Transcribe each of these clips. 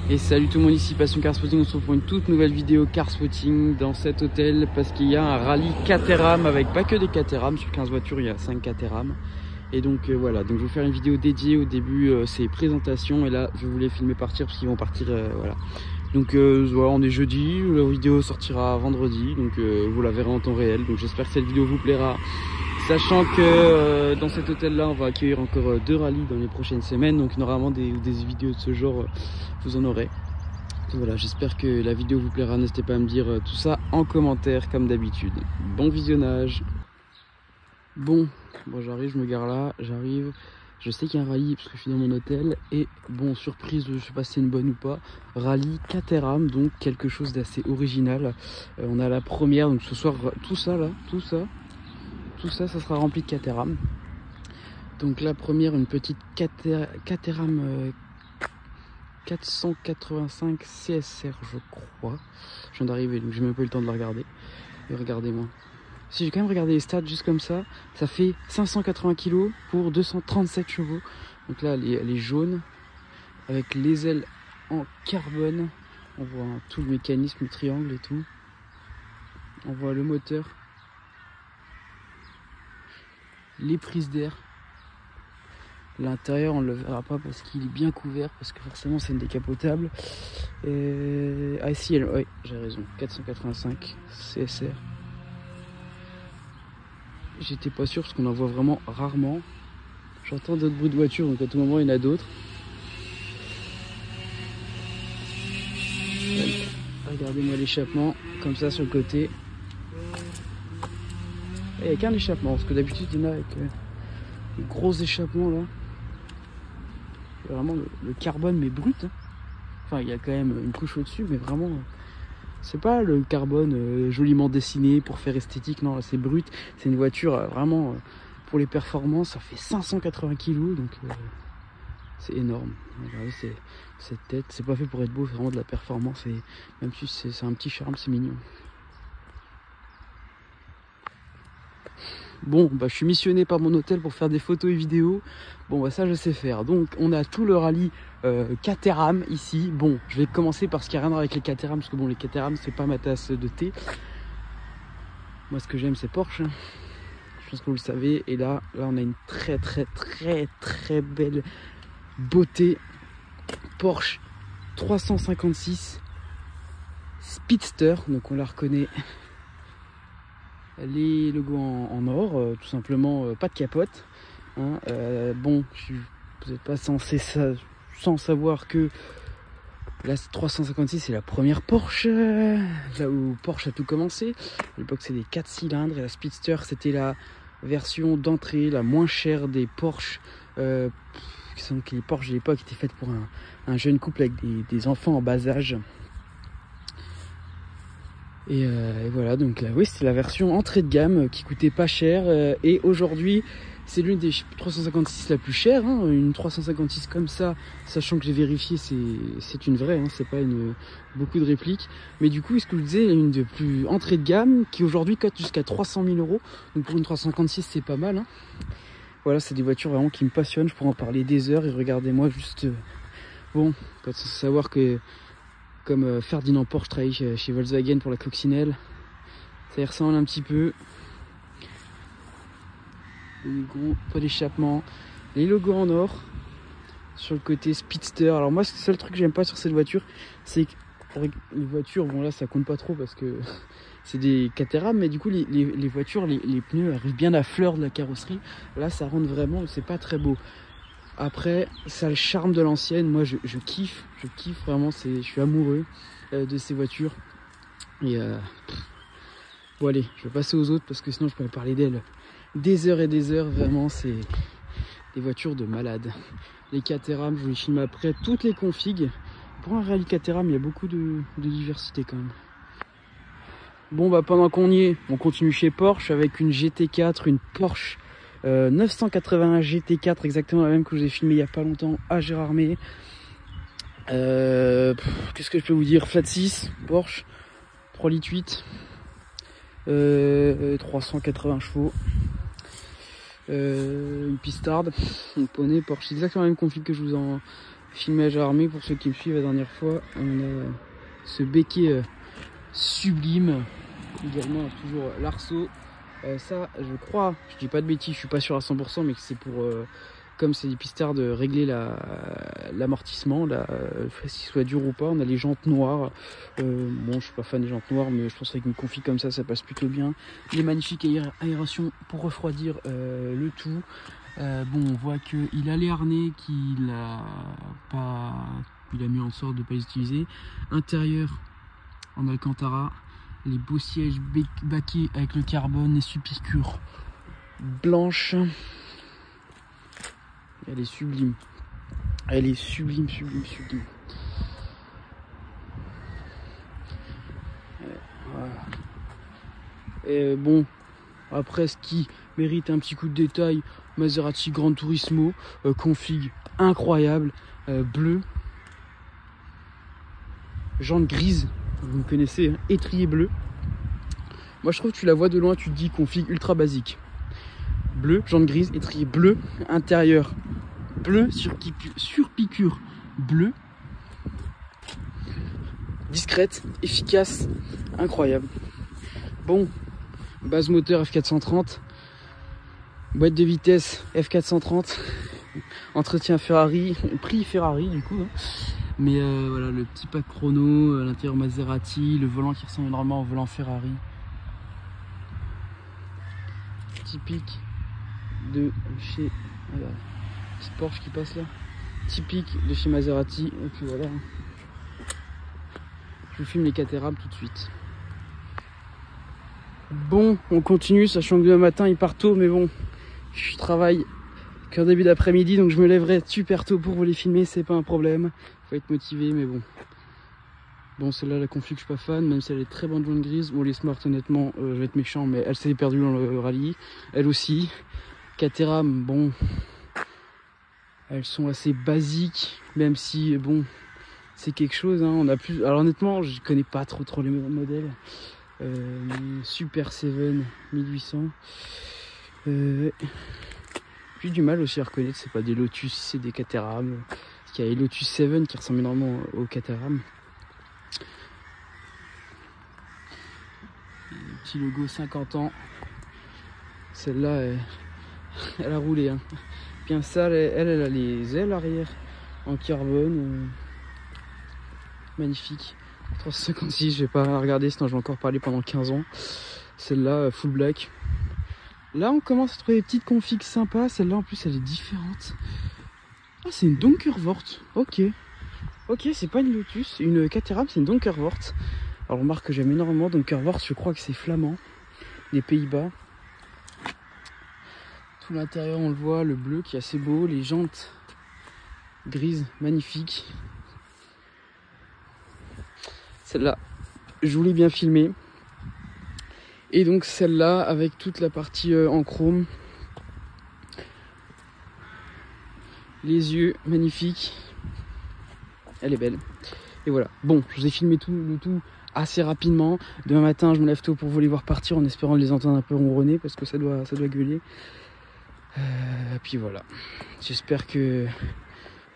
Et salut tout le monde, ici Passion Car Spotting. On se retrouve pour une toute nouvelle vidéo Car Spotting dans cet hôtel parce qu'il y a un rallye Caterham avec pas que des Caterham. Sur 15 voitures, il y a 5 Caterham. Et donc voilà, donc je vais vous faire une vidéo dédiée au début, ces présentations. Et là, je vais vous les filmer partir parce qu'ils vont partir, voilà. Donc voilà, on est jeudi, la vidéo sortira vendredi, donc vous la verrez en temps réel. Donc j'espère que cette vidéo vous plaira. Sachant que dans cet hôtel là on va accueillir encore 2 rallyes dans les prochaines semaines, donc normalement des vidéos de ce genre vous en aurez. Donc voilà, j'espère que la vidéo vous plaira, n'hésitez pas à me dire tout ça en commentaire comme d'habitude. Bon visionnage. Bon j'arrive, je me gare là, j'arrive, je sais qu'il y a un rallye parce que je suis dans mon hôtel. Et bon, surprise, je sais pas si c'est une bonne ou pas, rallye Caterham, donc quelque chose d'assez original. On a la première, donc ce soir tout ça là, tout ça sera rempli de Caterham. Donc la première, une petite Caterham 485 CSR je crois. Je viens d'arriver donc j'ai même pas eu le temps de la regarder. Et regardez-moi. Si j'ai quand même regardé les stats juste comme ça, ça fait 580 kg pour 237 chevaux. Donc là elle est jaune avec les ailes en carbone. On voit tout le mécanisme, le triangle et tout. On voit le moteur. Les prises d'air. L'intérieur on ne le verra pas parce qu'il est bien couvert, parce que forcément c'est une décapotable. Ah si, oui, j'ai raison, 485 CSR. J'étais pas sûr parce qu'on en voit vraiment rarement. J'entends d'autres bruits de voiture, donc à tout moment il y en a d'autres. Regardez-moi l'échappement, comme ça sur le côté. Il n'y a qu'un échappement, parce que d'habitude il y en a avec les gros échappements là. C'est vraiment le carbone mais brut. Hein. Enfin il y a quand même une couche au-dessus, mais vraiment c'est pas le carbone joliment dessiné pour faire esthétique, non, c'est brut. C'est une voiture vraiment pour les performances, ça fait 580 kg, donc c'est énorme. Regardez cette tête, c'est pas fait pour être beau, c'est vraiment de la performance, et même si c'est un petit charme, c'est mignon. Bon, je suis missionné par mon hôtel pour faire des photos et vidéos. Bon, ça je sais faire. Donc on a tout le rallye Caterham ici. Bon, je vais commencer par ce qui a rien à voir avec les Caterham, parce que bon, les Caterham c'est pas ma tasse de thé. Moi ce que j'aime c'est Porsche. Je pense que vous le savez. Et là on a une très belle beauté Porsche 356 Speedster. Donc on la reconnaît. Les logos en or, tout simplement, pas de capote. Hein. Bon, vous n'êtes pas censé sans savoir que la 356 c'est la première Porsche, là où Porsche a tout commencé. À l'époque c'est des 4 cylindres, et la Speedster c'était la version d'entrée, la moins chère des Porsche. Les Porsche de l'époque étaient faites pour un jeune couple avec des enfants en bas âge. Et voilà, donc là, oui, c'est la version entrée de gamme qui coûtait pas cher. Et aujourd'hui, c'est l'une des 356 la plus chère. Hein, une 356 comme ça, sachant que j'ai vérifié, c'est une vraie, hein, c'est pas beaucoup de répliques. Mais du coup, ce que je vous disais, une de plus entrée de gamme qui aujourd'hui coûte jusqu'à 300 000 €. Donc pour une 356, c'est pas mal. Hein. Voilà, c'est des voitures vraiment qui me passionnent. Je pourrais en parler des heures. Et regardez-moi juste. Bon, pas de savoir que. Comme Ferdinand Porsche travaille chez Volkswagen pour la coccinelle. Ça y ressemble un petit peu. Les gros pas d'échappement. Les logos en or. Sur le côté Speedster. Alors moi, le seul truc que j'aime pas sur cette voiture, c'est que les voitures, bon là ça compte pas trop parce que c'est des Caterham, mais du coup les voitures, les pneus arrivent bien à fleur de la carrosserie. Là ça rentre vraiment, c'est pas très beau. Après, ça a le charme de l'ancienne. Moi, je kiffe vraiment. Je suis amoureux de ces voitures. Et bon, allez, je vais passer aux autres parce que sinon, je pourrais parler d'elles des heures et des heures. Vraiment, c'est des voitures de malade. Les Caterham, je vous les filme après toutes les configs. Pour un rallye Caterham, il y a beaucoup de diversité quand même. Bon, pendant qu'on y est, on continue chez Porsche avec une GT4, une Porsche 981 GT4, exactement la même que je vous ai filmé il n'y a pas longtemps à Gérardmer. Qu'est-ce que je peux vous dire? Flat 6 Porsche 3,8 litres, 380 chevaux, une pistarde, une poney Porsche, c'est exactement la même config que je vous en Filmage armé pour ceux qui me suivent la dernière fois. On a ce béquet sublime. Également toujours l'arceau. Ça, je crois, je dis pas de bêtises, je suis pas sûr à 100%, mais que c'est pour, comme c'est des pistards, de régler l'amortissement, qu'il soit dur ou pas. On a les jantes noires. Bon, je suis pas fan des jantes noires, mais je pense qu'avec une config comme ça passe plutôt bien. Les magnifiques aérations pour refroidir le tout. Bon, on voit qu'il a les harnais qu'il a mis en sorte de ne pas les utiliser. Intérieur en alcantara, les beaux sièges baquets avec le carbone, les subpiqûres blanches. Elle est sublime. Elle est sublime, sublime, sublime. Voilà. Et bon, après ce qui mérite un petit coup de détail, Maserati Gran Turismo, config incroyable, bleu, jantes grises, vous me connaissez, hein, étrier bleu. Moi je trouve que tu la vois de loin, tu te dis config ultra basique. Bleu, jantes grises, étrier bleu, intérieur bleu, surpiqûre bleu, discrète, efficace, incroyable. Bon, base moteur F430, boîte de vitesse F430, entretien Ferrari, prix Ferrari du coup, hein. Mais voilà, le petit pack chrono, l'intérieur Maserati, le volant qui ressemble énormément au volant Ferrari, typique de chez, voilà, petite Porsche qui passe là, typique de chez Maserati. Et puis voilà, je vous filme les Caterham tout de suite. Bon, on continue, sachant que demain matin il part tôt, mais bon, je travaille qu'en début d'après-midi, donc je me lèverai super tôt pour vous les filmer, c'est pas un problème. Faut être motivé, mais bon. Bon, celle-là, la config, je suis pas fan, même si elle est très bonne jaune grise. Bon, les Smart, honnêtement, je vais être méchant, mais elle s'est perdue dans le rallye. Elle aussi. Caterham, bon, elles sont assez basiques, même si, bon, c'est quelque chose, hein. On a plus. Alors honnêtement, je connais pas trop les modèles. Super 7 1800. J'ai du mal aussi à reconnaître, c'est pas des Lotus, c'est des Caterham. Il y a les Lotus 7 qui ressemblent énormément au Caterham. Le petit logo 50 ans. Celle-là, elle a roulé, hein. Bien ça, elle a les ailes arrière en carbone. Magnifique. 356, je vais pas regarder, sinon je vais encore parler pendant 15 ans. Celle-là, full black. Là, on commence à trouver des petites configs sympas. Celle-là, en plus, elle est différente. Ah, c'est une Donkervoort. Ok. Ok, c'est pas une Lotus, une Caterham, c'est une Donkervoort. Alors, remarque que j'aime énormément Donkervoort, je crois que c'est flamand, des Pays-Bas. Tout l'intérieur, on le voit, le bleu qui est assez beau, les jantes grises, magnifiques. Celle-là, je voulais bien filmer. Et donc celle-là, avec toute la partie en chrome. Les yeux, magnifiques. Elle est belle. Et voilà. Bon, je vous ai filmé le tout assez rapidement. Demain matin, je me lève tôt pour vous les voir partir en espérant de les entendre un peu ronronner parce que ça doit gueuler. Puis voilà. J'espère que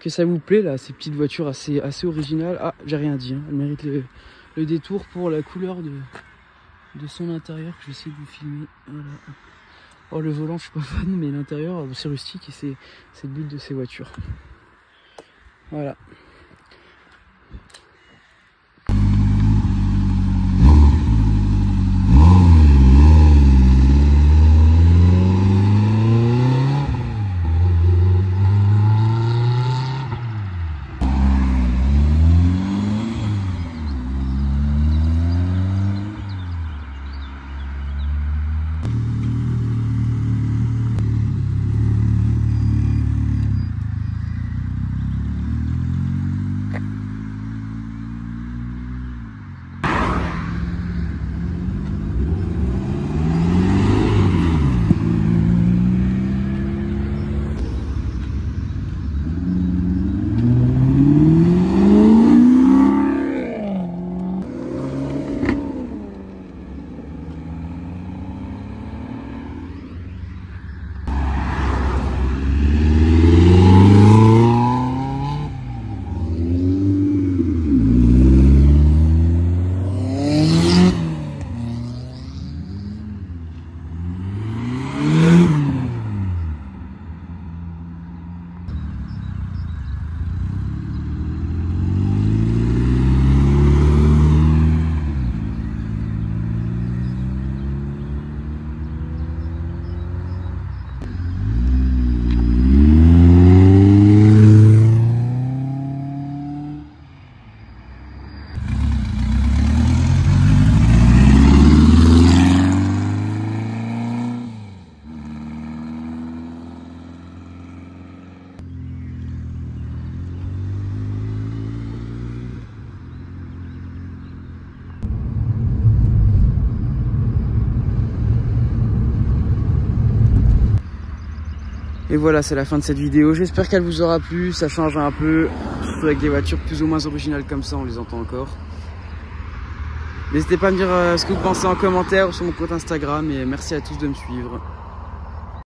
ça vous plaît là, ces petites voitures assez originales. Ah, j'ai rien dit, hein. Elle mérite le détour pour la couleur de son intérieur que j'essaie de vous filmer. Voilà. Oh, le volant, je suis pas fan, mais l'intérieur, c'est rustique et c'est le but de ces voitures. Voilà. Et voilà, c'est la fin de cette vidéo. J'espère qu'elle vous aura plu. Ça change un peu, surtout avec des voitures plus ou moins originales comme ça, on les entend encore. N'hésitez pas à me dire ce que vous pensez en commentaire ou sur mon compte Instagram. Et merci à tous de me suivre.